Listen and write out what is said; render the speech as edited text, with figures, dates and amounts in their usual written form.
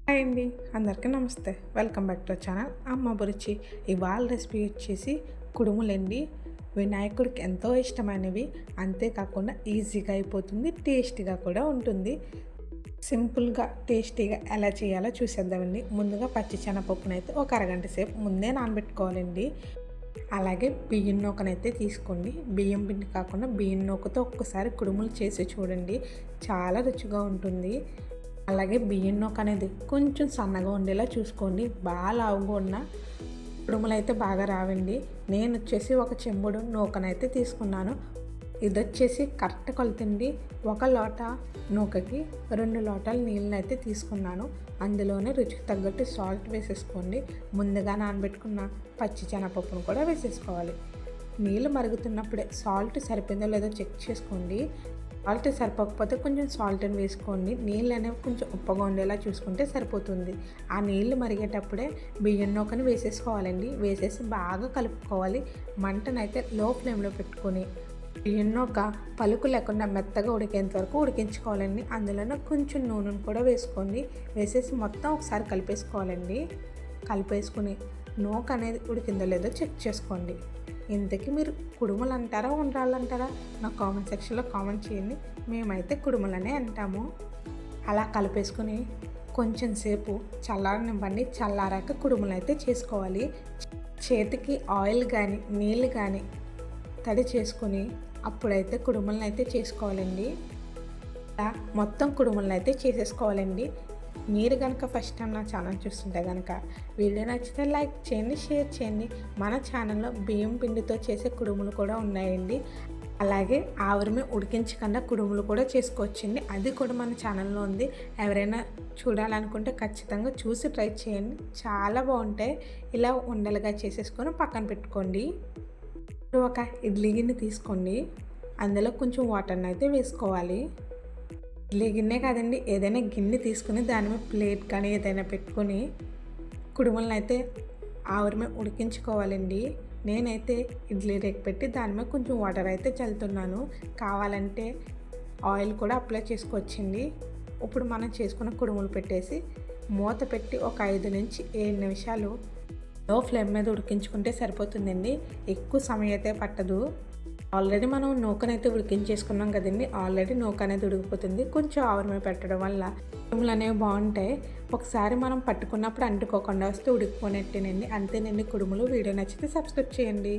Hi అండి, అందరికీ నమస్తే. వెల్కమ్ బ్యాక్ టు ఛానల్ అమ్మ అభిరుచి. ఇవాళ రెసిపీ వచ్చేసి కుడుములండి. వినాయకుడికి ఎంతో ఇష్టమైనవి, అంతేకాకుండా ఈజీగా అయిపోతుంది, టేస్టీగా కూడా ఉంటుంది. సింపుల్గా టేస్టీగా ఎలా చేయాలో చూసేద్దామండి. ముందుగా పచ్చి శనగపప్పునైతే ఒక అరగంట సేపు ముందే నానబెట్టుకోవాలండి. అలాగే బియ్యం నూకనైతే తీసుకోండి. బియ్యం పిండి కాకుండా బియ్యం నూకతో ఒక్కసారి కుడుములు చేసి చూడండి, చాలా రుచిగా ఉంటుంది. అలాగే బియ్యం నూక అనేది కొంచెం సన్నగా ఉండేలా చూసుకోండి. బాగా లావుగా ఉన్న కుడుములు అయితే బాగా రావండి. నేను వచ్చేసి ఒక చెంబుడు నూకనైతే తీసుకున్నాను. ఇది వచ్చేసి కరెక్ట్ కొలతండి. ఒక లోట నూకకి 2 లోటాలు నీళ్ళనైతే తీసుకున్నాను. అందులోనే రుచికి తగ్గట్టు సాల్ట్ వేసేసుకోండి. ముందుగా నానబెట్టుకున్న పచ్చి శనగపప్పును కూడా వేసేసుకోవాలి. నీళ్ళు మరుగుతున్నప్పుడే సాల్ట్ సరిపోయిందో లేదో చెక్ చేసుకోండి. సాల్ట్ సరిపోకపోతే కొంచెం సాల్ట్ని వేసుకోండి. నీళ్ళు అనేవి కొంచెం ఉప్పగా ఉండేలా చూసుకుంటే సరిపోతుంది. ఆ నీళ్ళు మరిగేటప్పుడే బియ్యం నూకని వేసేసుకోవాలండి. వేసేసి బాగా కలుపుకోవాలి. మంటనైతే లో ఫ్లేమ్లో పెట్టుకొని బియ్యం నూక పలుకు లేకుండా మెత్తగా ఉడికేంత వరకు ఉడికించుకోవాలండి. అందులోనే కొంచెం నూనెను కూడా వేసుకోండి. వేసేసి మొత్తం ఒకసారి కలిపేసుకోవాలండి. కలిపేసుకుని నూక అనేది ఉడికిందో లేదో చెక్ చేసుకోండి. ఇంతకీ మీరు కుడుములు అంటారా, ఉండ్రాళ్ళు అంటారా? నా కామెంట్ సెక్షన్లో కామెంట్ చేయండి. మేమైతే కుడుములనే అంటాము. అలా కలిపేసుకుని కొంచెం సేపు చల్లారనివ్వండి. చల్లారాక కుడుములు అయితే చేసుకోవాలి. చేతికి ఆయిల్ కానీ నీళ్ళు కానీ తడి చేసుకొని అప్పుడైతే కుడుములను అయితే చేసుకోవాలండి. అలా మొత్తం కుడుములను అయితే చేసేసుకోవాలండి. మీరు కనుక ఫస్ట్ టైం నా ఛానల్ చూస్తుంటే కనుక వీడియో నచ్చితే లైక్ చేయండి, షేర్ చేయండి. మన ఛానల్లో బియ్యం పిండితో చేసే కుడుములు కూడా ఉన్నాయండి. అలాగే ఆవిరిమే ఉడికించకుండా కుడుములు కూడా చేసుకోవచ్చండి. అది కూడా మన ఛానల్లో ఉంది. ఎవరైనా చూడాలనుకుంటే ఖచ్చితంగా చూసి ట్రై చేయండి, చాలా బాగుంటాయి. ఇలా ఉండలుగా చేసేసుకొని పక్కన పెట్టుకోండి. ఇప్పుడు ఒక ఇడ్లీ గిన్నె తీసుకోండి. అందులో కొంచెం వాటర్ని అయితే వేసుకోవాలి. ఇడ్లీ గిన్నె కాదండి, ఏదైనా గిన్నె తీసుకుని దాని మీద ప్లేట్ కానీ ఏదైనా పెట్టుకొని కుడుములను అయితే ఆవిరి మీద ఉడికించుకోవాలండి. నేనైతే ఇడ్లీ రేకు పెట్టి దాని మీద కొంచెం వాటర్ అయితే చల్లుతున్నాను. కావాలంటే ఆయిల్ కూడా అప్లై చేసుకోవచ్చండి. ఇప్పుడు మనం చేసుకున్న కుడుములు పెట్టేసి మూత పెట్టి ఒక 5 నుంచి 7 నిమిషాలు లో ఫ్లేమ్ మీద ఉడికించుకుంటే సరిపోతుందండి. ఎక్కువ సమయం అయితే పట్టదు. ఆల్రెడీ మనం నూకనైతే ఉడికించేసుకున్నాం కదండి. ఆల్రెడీ నూక అనేది ఉడికిపోతుంది. కొంచెం ఆవిరి మీద పెట్టడం వల్ల కుడుములు అనేవి బాగుంటాయి. ఒకసారి మనం పట్టుకున్నప్పుడు అంటుకోకుండా వస్తే ఉడికిపోయినట్టేనండి. అంతేనండి కుడుములు. వీడియో నచ్చితే సబ్స్క్రైబ్ చేయండి.